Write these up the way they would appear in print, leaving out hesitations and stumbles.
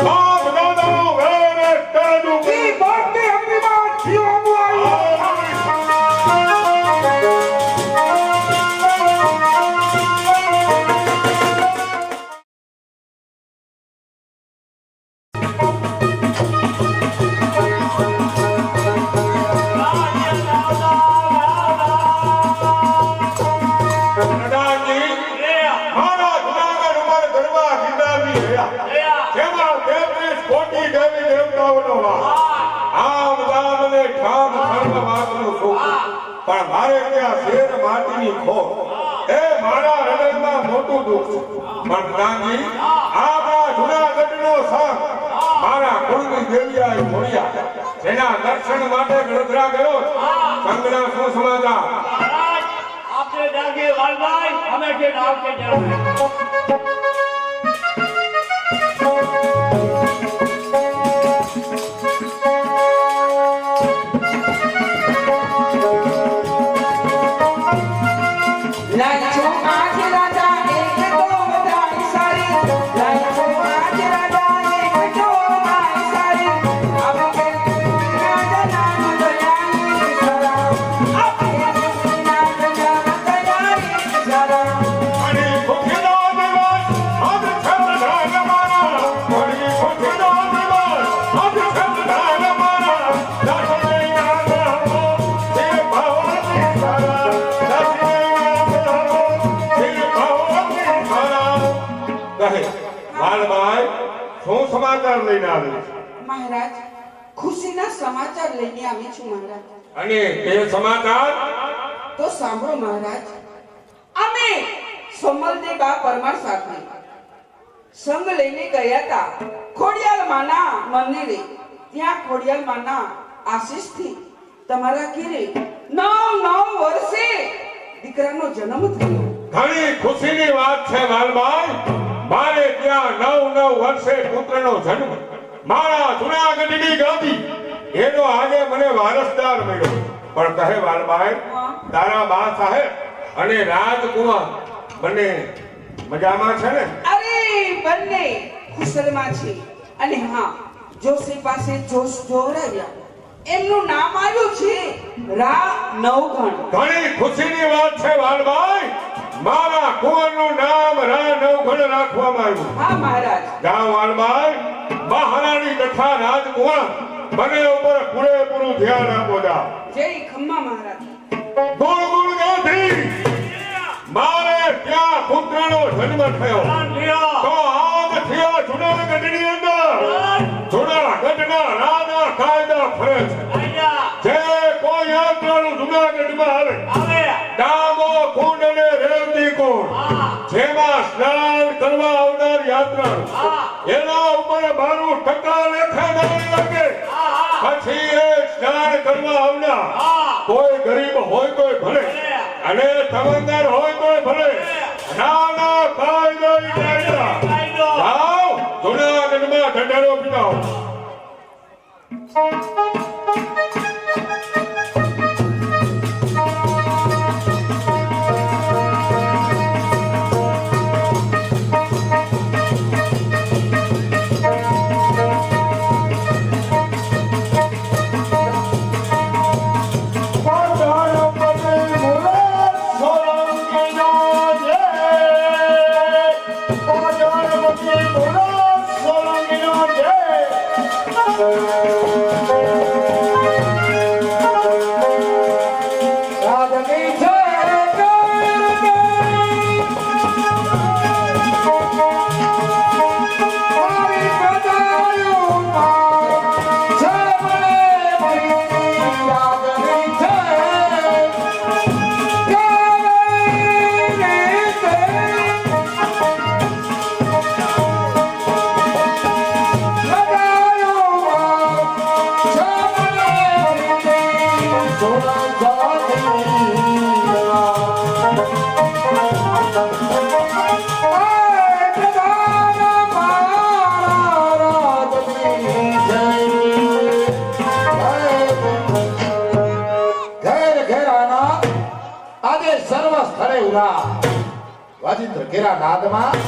બાપ દાદાનો વેરે તાજુ ઈ બાપની અમ્મીમાં જીવવાનું આવ્યું પણ મારે ત્યાં શેર માટીની ખોટ એ મારા હૃદયમાં મોટું દુઃખ છે પણ પ્રાણજી આપણા જૂનાગઢનો સંત મારા કુળની દેવિયાએ મળ્યા જેના દર્શન માટે ગળધરા ગયો સંગના શું સમાચાર आपने जागे वालभाई हमें के नाम के जरूर સમાચાર લઈને આવી મહારાજ ખુશીના સમાચાર લઈને આવી છું મહારાજ અને તે સમાચાર તો સાંભળો મહારાજ અમે સોમલદેવ બા પરમાર સાથે સંગ લઈને ગયા હતા ખોડિયાલ માના મંદિરે ત્યાં ખોડિયાલ માના આશીષથી તમારા ઘરે 9 વર્ષે દીકરાનો જન્મ થયો ઘણી ખુશીની વાત છે વાલભાઈ મારે ત્યાં 9 વર્ષે પુત્રનો જન્મ મારા જૂનાગઢની ગાદી એનો આજે મને વારસદાર મળ્યો પણ કહે વાલભાઈ તારા બા સાહેબ અને રાજકુમાર બંને મજામાં છે ને અરે બંને કુશલમાં છે અને હા જોશી પાસે જોશ જોરાયા એમનું નામ આવ્યું છે રા નવઘણ ઘણી ખુશીની વાત છે વાલભાઈ મારા કુંવરનું નામ રા નવઘણ રાખવામાં આવ્યું હા મહારાજ જાઓ વાલભાઈ મહારાણી તથા રાજકુમાર બંને ઉપર પૂરેપૂરું ધ્યાન આપો જા જય ખમ્મા મહારાજ ગુણ ગુણ ગાંધી મારે ત્યાં પુત્રનો જન્મ થયો તો આજ થયો જૂનાગઢની અંદર જૂનાગઢના રાજા કાયદા ફરે છે જે કોઈ યાત્રાળુ જૂનાગઢમાં આવે ડામો કુંડ અને રેવતી કુંડ જેમાં સ્નાન કરવા આવનાર યાત્રાળુ એના ઉપર 12% લેખે દંડ લાગે પછી એ સ્નાન કરવા આવનાર કોઈ ગરીબ હોય તોય ભલે અને તવંદર હોય તોય ભલે નાના કાયદા જાઓ જૂનાગઢમાં ઢંઢેરો પીટાવો વાજિંદ્ર કેરા નાદમાં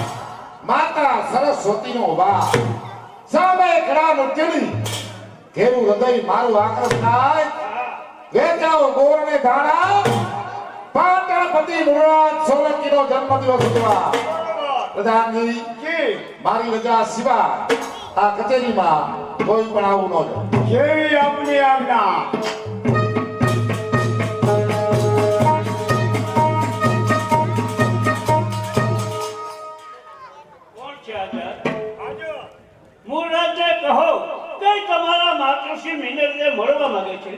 માતા સરસ્વતીનો વાસ સામે ખડા મુઠ્ઠીની ઘેરું હૃદય મારું આકર્ષ થાય વેચાઓ ગોરને ધાણા પાટણ પતિ મુરાદ સોલંકીનો જન્મદિવસ ઉજવા પ્રધાનજી જી મારી રજા સિવાય આ કચેરીમાં કોઈ પણ આવું ન જાય જેવી આપની આજ્ઞા કોણ છે આઝાદ? મૂળ રાજ્ય કહો કઈ તમારા માતૃશ્રી મિનરને મળવા માંગે છે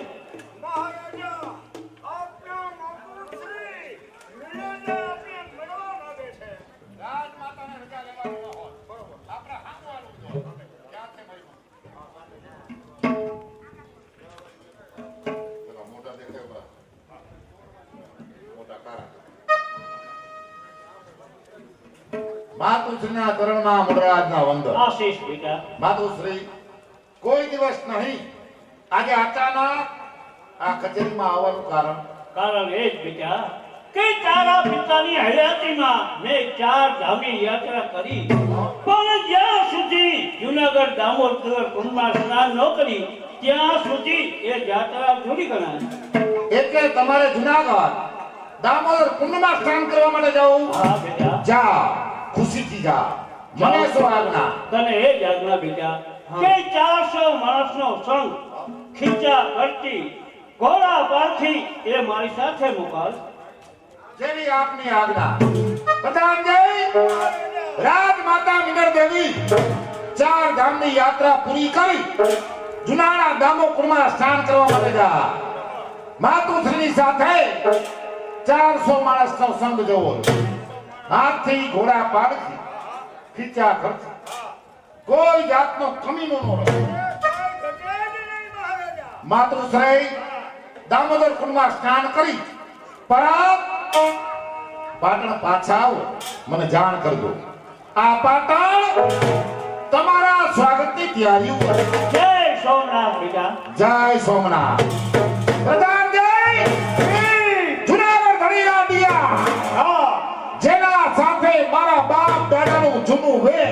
માતુશ્રીના ચરણમાં મુદ્રાજના વંદન આશીષ બેટા માતુશ્રી કોઈ દિવસ નહીં આજે અચાનક આ કચેરીમાં આવવાનું કારણ કારણ એ જ બેટા કે તારા પિતાની હયાતીમાં મેં 4 ધામની યાત્રા કરી પણ જ્યાં સુધી જુનાગઢ દામોદર કુંડમાં સ્નાન ન કરી ત્યાં સુધી એ યાત્રા અધૂરી ગણાય એટલે તમારે જુનાગઢ દામોદર કુંડમાં સ્નાન કરવા માટે જવું હા બેટા જા ખુશીથી જા મને શું આજ્ઞા તને એ જ આજ્ઞા બેટા કે 400 માણસનો સંગ ખીચા કરતી ઘોડા પારથી એ મારી સાથે મોકલ જેવી આપની આજ્ઞા પ્રધાનજી રાજમાતા મિનર દેવી 4 ધામની યાત્રા પૂરી કરી જુનાગઢ દામોદરમાં સ્નાન કરવા માટે જા માતુશ્રીની સાથે 400 માણસનો સંગ જવો હાથથી ઘોડા પાડથી ખીચા કરતી કોઈ જાતનો કમીનો ન રહે માતુશ્રી દામોદર કુંડમાં સ્નાન કરી પરત પાટણ પાછા આવો મને જાણ કરજો આ પાટણ તમારા સ્વાગતની તૈયારીઓ કરે જય સોમનાથ બેટા જય સોમનાથ પ્રધાનજી જુનાગઢ ધણીયા દિયા હા જેના સાથે મારા બાપ દાદાનું જૂનું વેર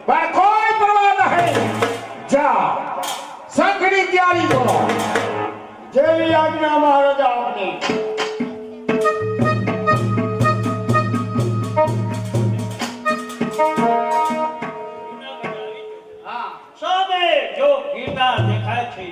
પણ કોઈ પરવા નહીં જા સંઘની તૈયારી કરો જેવી આજ્ઞા મહારાજા આપની સામે જો ગીરનાર દેખાય છે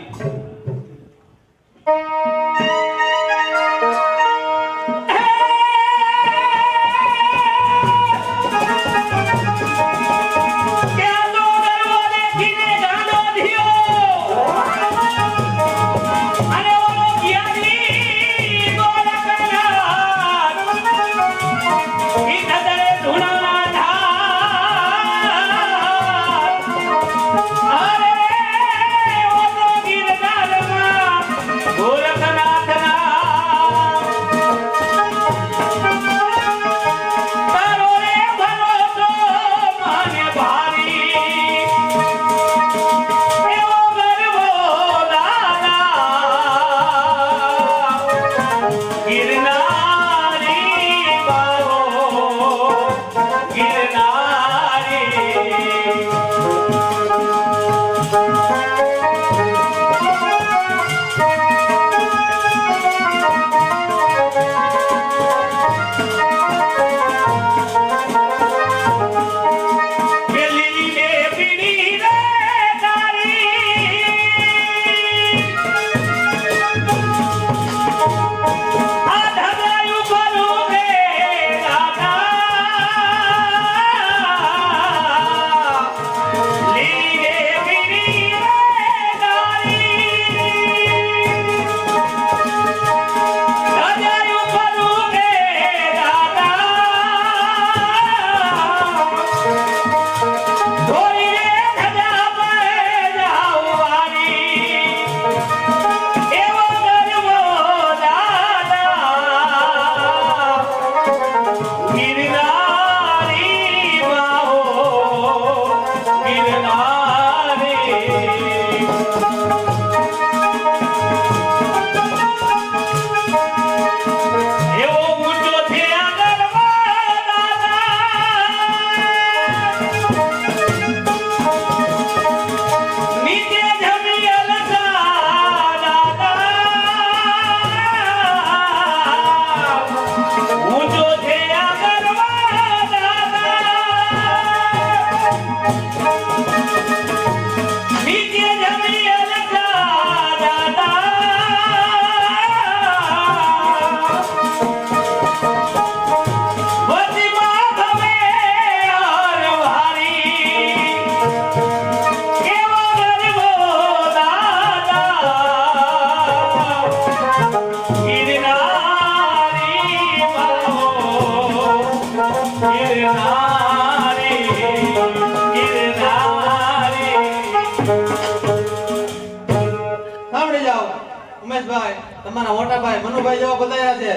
અમારા મોટા ભાઈ મનુભાઈ જેવા બધાયા છે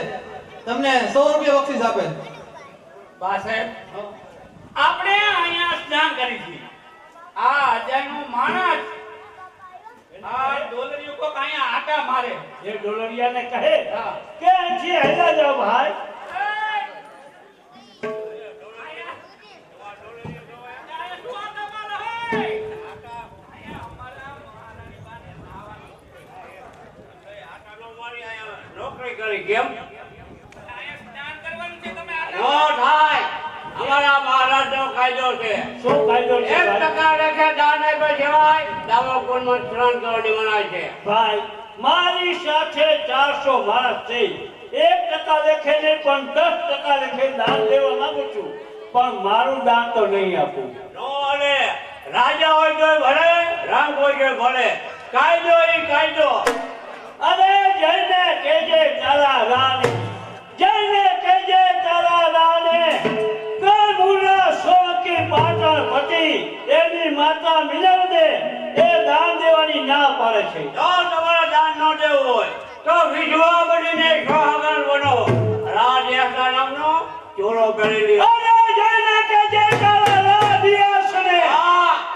તમને 100 રૂપિયા બક્ષિસ આપે. બા સાહેબ આપણે અહીંયા સ્નાન કરી છે આ અજાયનો માણસ આ ડોલરીઓ કોક અહીંયા આટા મારે એ ડોલરિયાને કહે કે અહીંથી હેલા જાઓ ભાઈ નોકરી કરી કેમ નો થાય અમારા મહારાજનો કાયદો છે શું કાયદો છે 1% લેખે દાન આપે જેવાય દાવો કોણમાં સ્નાન કરવાની મનાય છે ભાઈ મારી સાથે 400 માણસ છે 1% લેખે નહીં પણ 10% લેખે દાન દેવા માંગુ છું પણ મારું દાન તો નહીં આપું નો અને રાજા હોય તો ભલે રામ હોય તો ભલે કાયદો એ કાયદો અરે જઈને કેજે તારા રાને જઈને કેજે તારા રાને કમુલા સોકી પાટણ પટી એની માતા મિલવ દે એ દાન દેવાની ના પાડે છે જો તમારા દાન ન દેવું હોય તો વિધવા બનીને સોહાગણ બનો રાજ એસા નામનો ચોરો કરી લ્યો અરે જઈને કેજે તારા રાધિયાસને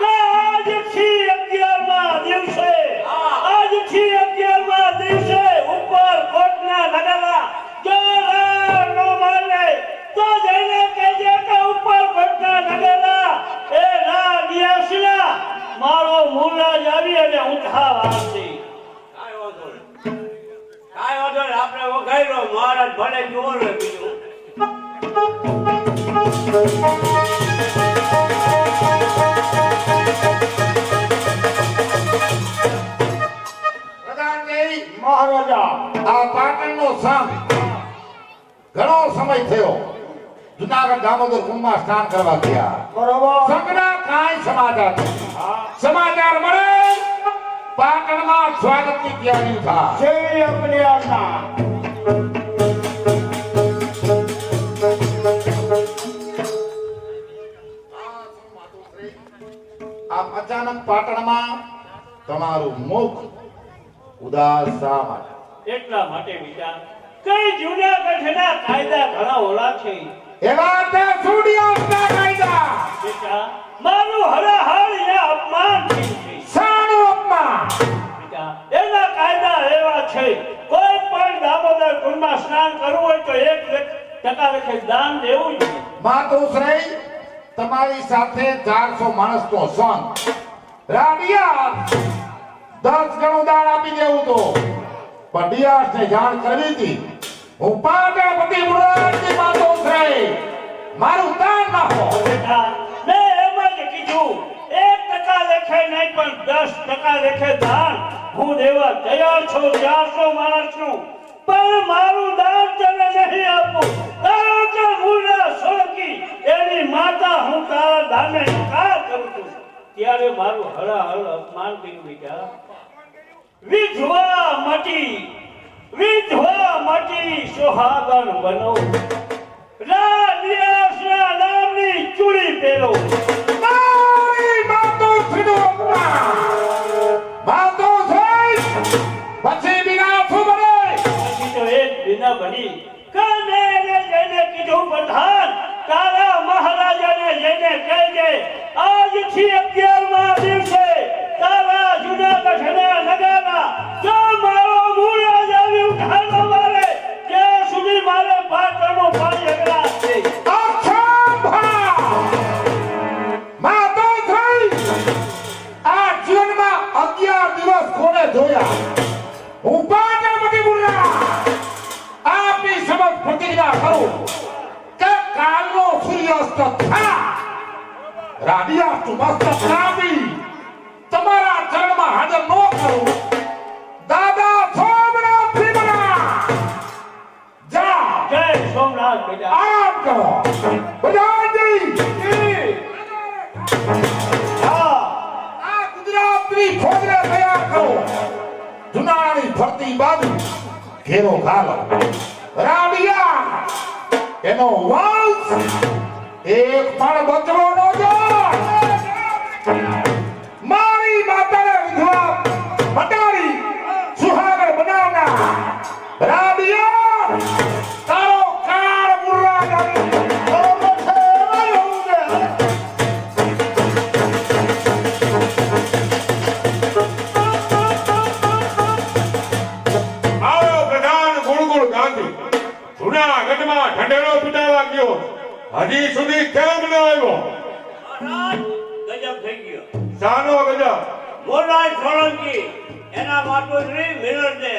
કે આજથી 11મા દિવસે આજથી 11મા દિવસે ઉપર કોટના નગરા જો નો મારે તો જઈને કહેજે કે ઉપર કોટના નગરા એ રાધિયાસના મારો મુલાજ આવી અને ઉઠા વાળતી કાઈ વાંધો નહીં આપણે વગાડ્યો મહારાજ ભલે જોર બીજું મહારાજા આ પાટણનો સંઘ ઘણો સમય થયો જુનાગઢ દામોદર કુંડમાં સ્નાન કરવા ગયા બરોબર સંઘના કાંઈ સમાચાર નથી સમાચાર મળે પાટણમાં સ્વાગતની તૈયારી થાય છે અપને આના આમ અચાનક પાટણમાં તમારું મુખ ઉદાસ શા માટે એટલા માટે વિચાર કઈ જૂનાગઢના કાયદા ઘણા ઓલા છે એવા તે સુડિયાના કાયદા બેટા મારું હરાહર એ અપમાન થયું છે સાનું અપમાન બેટા એના કાયદા એવા છે કોઈ પણ દામોદર કુંડમાં સ્નાન કરવું હોય તો 1% લેખે દાન દેવું જોઈએ માતુશ્રી તમારી સાથે 400 માણસનો સંઘ રાડિયા 10 ગણું દાન આપી દેવું તો પણ ડિયાસને જાણ કરવી હતી હું પાટણપતિ મુરાદની માતુશ્રી મારું દાન નાખો બેટા મેં એમ જ કીધું 1% લેખે નહીં પણ 10% લેખે દાન હું દેવા તૈયાર છું 400 માણસનું પણ મારું દાન તને નહીં આપું કારણ કે મુલા સોળકી એની માતા હું તારા દાને ઇનકાર કરું છું ત્યારે મારું હળહળ અપમાન કર્યું બેટા વિધવા મટી સુહાગણ બનો રાધિયાસના નામની ચૂડી પહેરો મારી માતુશ્રીનો અપમાન માતુશ્રી પછી બીના શું બને પછી તો એક વિના બની કાને જઈને કીધું પ્રધાન તારા મહારાજાને જઈને કહેજે આજથી 11મા દિવસે તારા જૂનાગઢના નગરના જો મારો મુલાજ આવી ઉઠાડો મારે ત્યાં સુધી મારે પાટણનું પાણી અગરાશ છે માતુશ્રી આ જીવનમાં 11 દિવસ કોને જોયા હું પાટણપતિ મુરા આપની સમક્ષ પ્રતિજ્ઞા કરું કે કાલનો સૂર્યાસ્ત થયા રાડિયા મસ્તક કાપી તમારા ચરણમાં હાજર ન કરું દાદા સોમનાથ ભીમના જા જય સોમનાથ બેટા આરામ કરો બધાજી હા આ ગુજરાતની ફોજને તૈયાર કરો જુનાગઢની ફરતી બાજુ ઘેરો ઘાલો રાડિયા એનો વંશ એક પણ બચવો ન જાય મારી માતાને વિધવા મટાડી સુહાગણ બનાવના હજી સુધી કેમ ન આવ્યો? મહારાજ ગજબ થઈ ગયો. શાનો ગજબ? મોરાજ સોલંકી એના માતુશ્રી મિનળને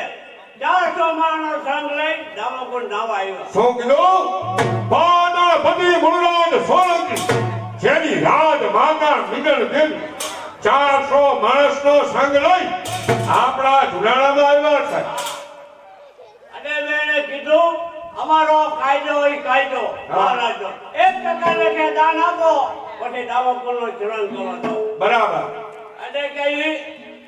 400 માણસનો સંગ લઈ દામોકુંડ નાવા આવ્યા. શું કીધું? પાતાળપતિ મૂળરાજ સોલંકી જેની રાજ માતા મિનળ દેવી 400 માણસનો સંગ લઈ આપણા જુનાળામાં આવ્યા છે. અને મેં એને કીધું અમારો કાયદો હોય કાયદો મહારાજનો 1% લેખે દાન આપો પછી દામોકુંડનો ચૂરણ કરો તો. બરાબર. અને કહી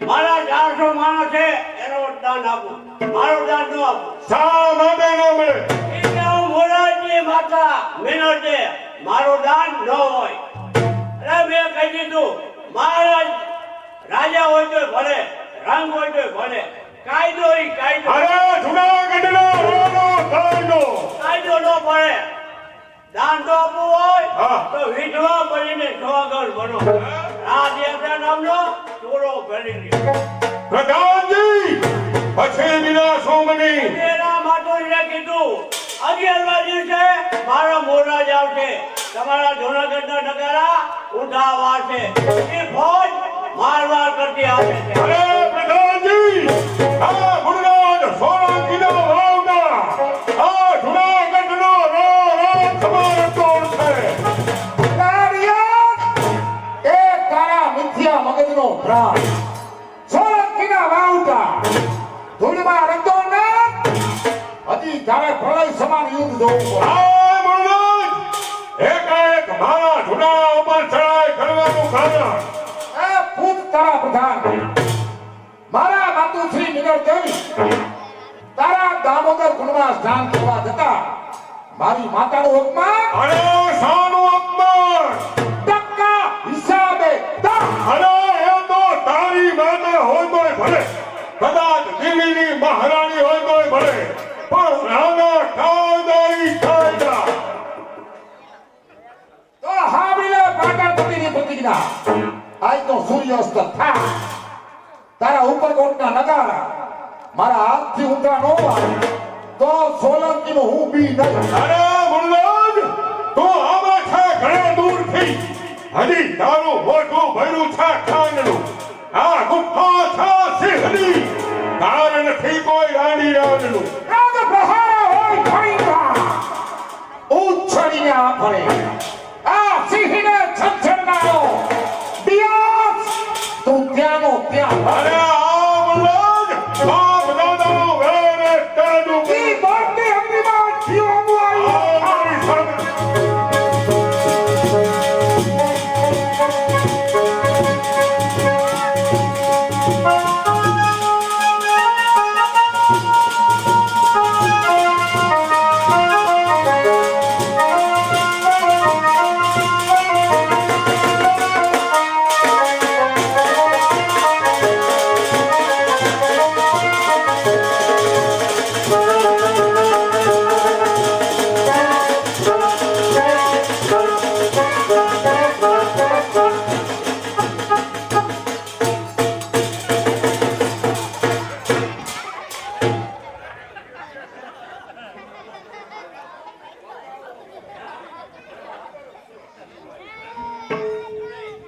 મારા 400 માણસ છે એનો દાન આપું, મારું દાન ન આપું. શા માટે ન મળે? એ કે હું મોરાજની માતા મિનળને મારું દાન ન હોય. અરે મેં કહી દીધું મહારાજ રાજા હોય તો ભલે, રંગ હોય તો ભલે, કાયદો ઈ કાયદો. અરે જુનાગઢનો રાણો કાયદો. કાયદો ન પડે. દાન તો આપવું હોય હા. તો વિધવા બનીને સુહાગણ બનો. આ દેવતા નામનો ચોરો ભરી લ્યો. પ્રધાનજી પછી વિના સોમની એના માતુશ્રીએ કીધું 11મા દિવસે મારો મોરાજ આવશે, તમારા જૂનાગઢના નગારા ઊંધા વાળશે, એ ફોજ મારવાર કરતી આવે છે. અરે પ્રધાનજી આ મૂળરાજ સોલંકીના વાવના આ જુનાગઢનો રાજ સમાન કોણ છે? એ તારા મિથ્યા મગજનો ભ્રાત સોલંકીના વાવટા ધૂળમાં રંગતો ના હજી તારે પ્રલય સમાન યુદ્ધ જોવું પડે. આ મૂળરાજ એકાએક મારા જુનાળા ઉપર ચડાઈ કરવાનું કારણ એ પૂત તારા પ્રધાન મારા માતુશ્રી મિનળ દેવી તારા દામોદર કુંડમાં સ્નાન કરવા જતા મારી માતાનું અપમાન અરે શાનું અપમાન? ટકા હિસાબે અરે એ તો તારી માતા હોય તોય ભલે, કદાચ દિલ્હીની મહારાણી હોય તોય ભલે, પણ રાણા કાયદાઈ કાયદા. તો હાંભળી લે પાટણપતિની પ્રતિજ્ઞા. આજ તો સૂર્યાસ્ત થાય તારા ઉપરકોટના નગારા મારા હાથથી ઊંધા ન આવે તો સોલંકીનો હું બી નહીં. અરે મુરલાદ, તું આવા છે ઘણા દૂરથી. હજી તારું મોઢું ભર્યું છે ખાંડનું. આ ગુફા છે સિંહની, તાર નથી કોઈ રાણી રાવણનું. રાગ પ્રહાર હોય ઘણીવાર ઉછળીને આફરે આ સિંહને છંછેડનારો દિયાસ તું ત્યાંનો ત્યાં અરે આ મુરલાદ, બાપ દાદાનું વેરે કાઢું. ઈ બોલતી અગ્નિમાં જીવવું આ આવ્યું. મારી સામે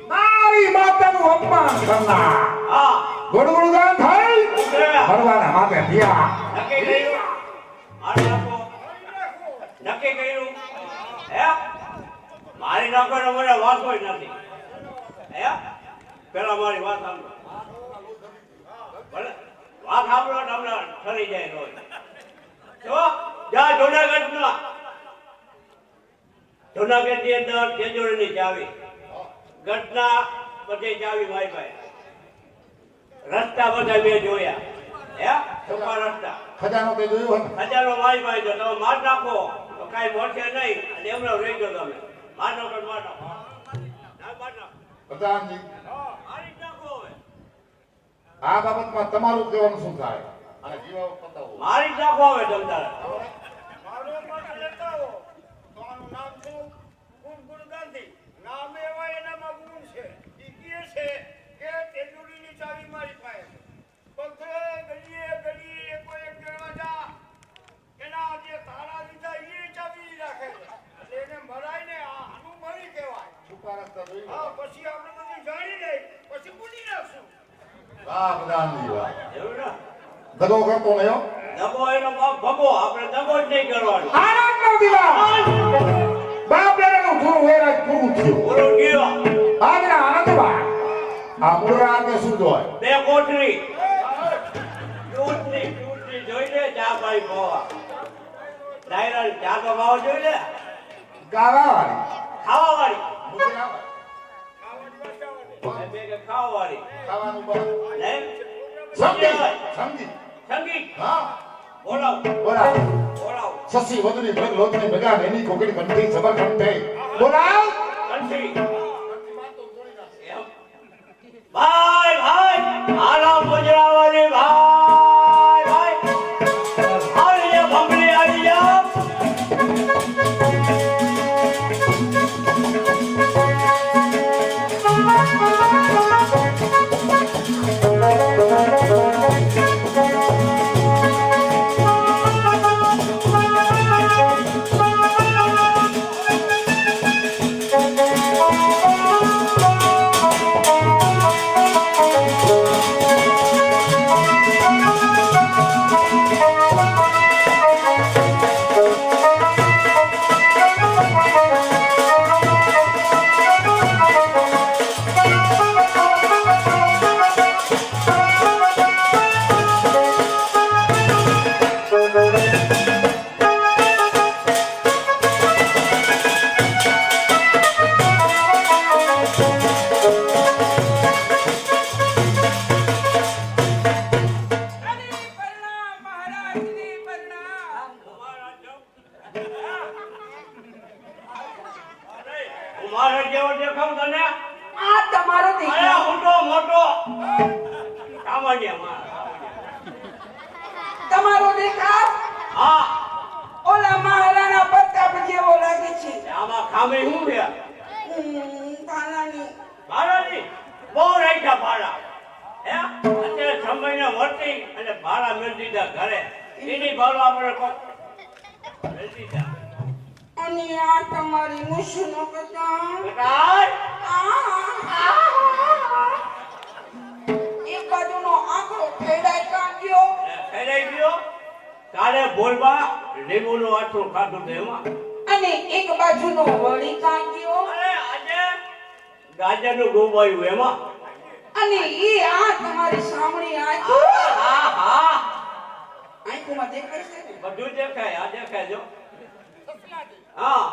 મારી માતાનું અપમાન કરનાર હા, ગુણગુણગાન થઈ ભરવાના માથે થયા. નક્કી કર્યું. મારી નાખો. નક્કી કર્યું. હે? મારી નાખવાનો મને વાંધો ય નથી. હે? પેલા મારી વાત સાંભળો. ભલે વાત સાંભળો એટલે હમણાં ઠરી જાય રોજ. જો જા જૂનાગઢમાં જૂનાગઢની અંદર તેજોરીની ચાવી, ગઢના બધી ચાવી મારી પાસે. રસ્તા બધા મેં જોયા. હે? ટૂંકા રસ્તા. ખજાનો તે જોયો ને? હજારો મારી પાસે જો તમે માર નાખો તો કાંઈ મળશે નહીં અને એમનો રહી ગયો તમે. માર નાખો તો માર નાખો. ના, માર નાખો. પ્રધાનજી મારી જ નાખો હવે. આ બાબતમાં તમારું કહેવાનું શું થાય અને જીવાઓ પતાવો. મારી જ નાખો હવે તમ તારે. નામે એવા એનામાં ગુણ છે. ઈ કહે છે કે તેજુરીની ચાવી મારી પાસે છે. પથરે ગલીએ ગલીએ કોઈ એક દરવાજા એના જે તાળા લીધા એ ચાવી રાખે છે. એટલે એને મરાઈને વાહ પ્રધાનજી વાહ. એવું ને? દગો કરતો નયો. દગો એનો બાપ ભગો, આપણે દગો જ નહીં કરવાનો. આનંદનો દીવા. બાપ બેટાનું પૂરું વેરાજ પૂરું થયું. પૂરું ગયો. આજના આનંદમાં આ મૂળરાજને શું જોય? બે કોઠરી. ચૂંટણી જોઈ લે, ચા પાઈ પીવા. ડાયરા ચા તો ભાવ જોઈ લે. ગાવાવાળી. ખાવા વાળી. મૂકી બે કે ખાવા વાળી. ખાવાનું બરાબર. ને? સમજી સમજી. સંગીત. હા બોલાવ. બોલા. બોલાવ. સસી વધુની ભગ લોચની ભગા એની કોકડી કંઠી સબર કંઠે બોલાવ. કંઠી. એમ. ભાઈ ભાઈ આરામ ગુજરાવાળી ભાઈ ભાઈ આવી જા ભમરી આવી જા. મારે જેવો દેખાવ તને? આ તમારો અરે દીકરો મોટો મોટો સામાન્ય માં. તમારો દેખાવ હા, ઓલા મહારાણા પ્રતાપ જેવો લાગે છે. આમાં ખામી શું છે? કાનાની ભાડાની બહુ રાખ્યા ભાડા. હે અત્યારે સમયને વર્તી અને ભાડા મેળ દીધા ઘરે. એની ભાડું આપણે કોઈ મેળ દીધા. અને આ તમારી મુશનો કદા બેટા, એક બાજુનો આંકડો ફેડાઈ કાઢ્યો ફેરાઈ ગયો. કાલે બોલવા લીંબુનું આથું ખાધું તો એમાં. અને એક બાજુનો વળી કાઢ્યો અરે આજે ગાજરનું ડૂબાયું એમાં. અને ઈ આ તમારી સામણી આંખ હા હા, આંખોમાં દેખાય છે ને બધું દેખાય. આ દેખાય જો. હા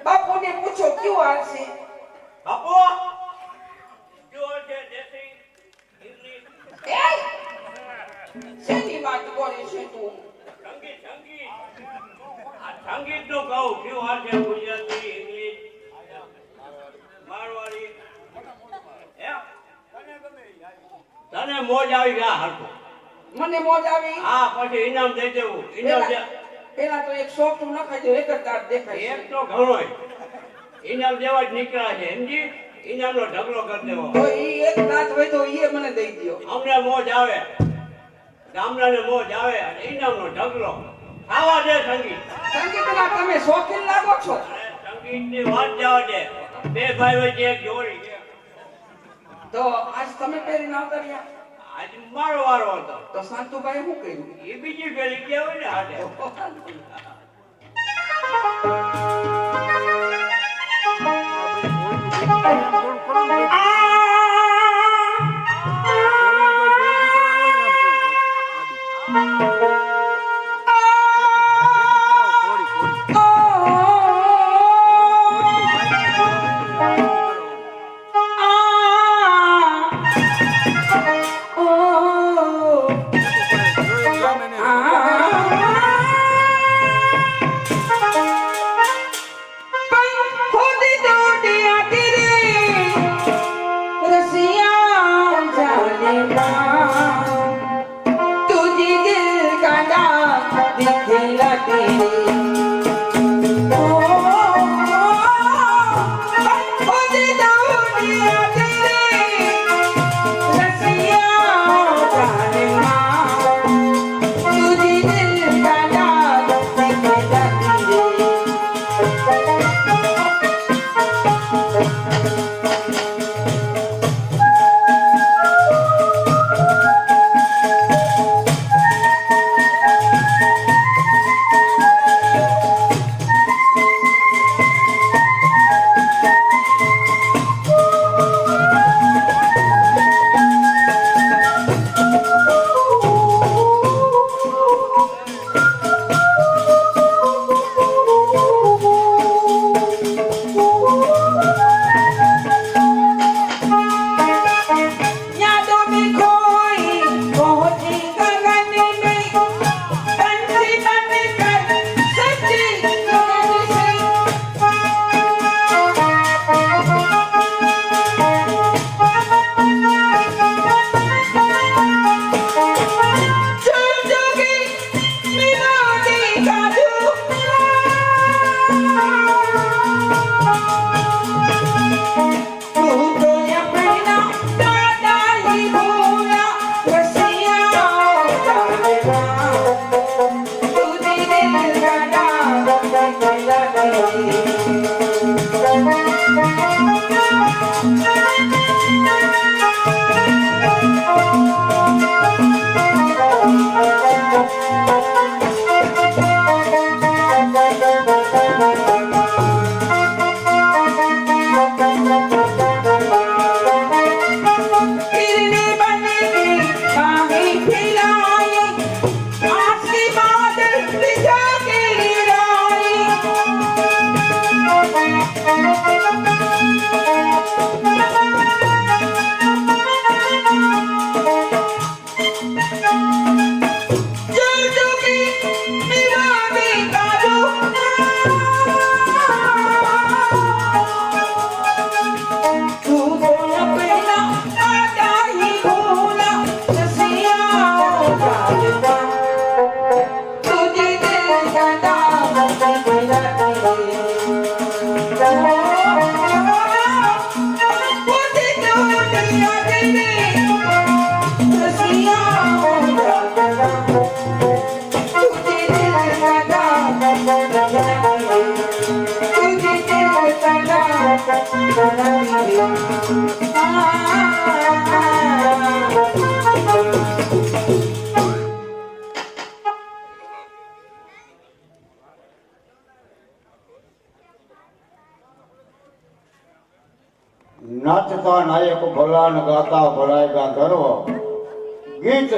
બાપુને પૂછો ક્યું હાલશે બાપુ જો છે દેશી ઇંગ્લિશ એ શેની વાત કરે છે તું સંગીત સંગીત આ સંગીતનું કહું કયું હાલ છે? ગુજરાતી, ઇંગ્લિશ, મારવાડી. એમ તને મોજ આવી ગયા હાલતો. મને મોજ આવી હા, પછી ઇનામ દઈ દેવું. ઇનામ પેલા તો એક સોફ્ટ નખાઈ દો એક જ દાંત દેખાય એક તો ઘણોય ઇનામ દેવા જ નીકળ્યા છે. સમજી? ઇનામનો ઢગલો કરી દેવો. તો ઈ એક દાંત હોય તો ઈ મને દઈ દ્યો અમને મોજ આવે, ગામડાને મોજ આવે અને ઇનામનો ઢગલો. ખાવા દે સંગીત. સંગીતના તમે શોખીન લાગો છો અરે સંગીતની વાત જવા દે. બે ભાઈ વચ્ચે એક જોડી. તો આજ તમે પહેરીને આવતા રહ્યા આજ મારો વારો હતો. તો શાંતુભાઈ શું કર્યું એ બીજી પેલી કેવું ને હાડે. નાચતા નાયક ભલા ને ગાતા ભલાય ગા ગર્વ ગીત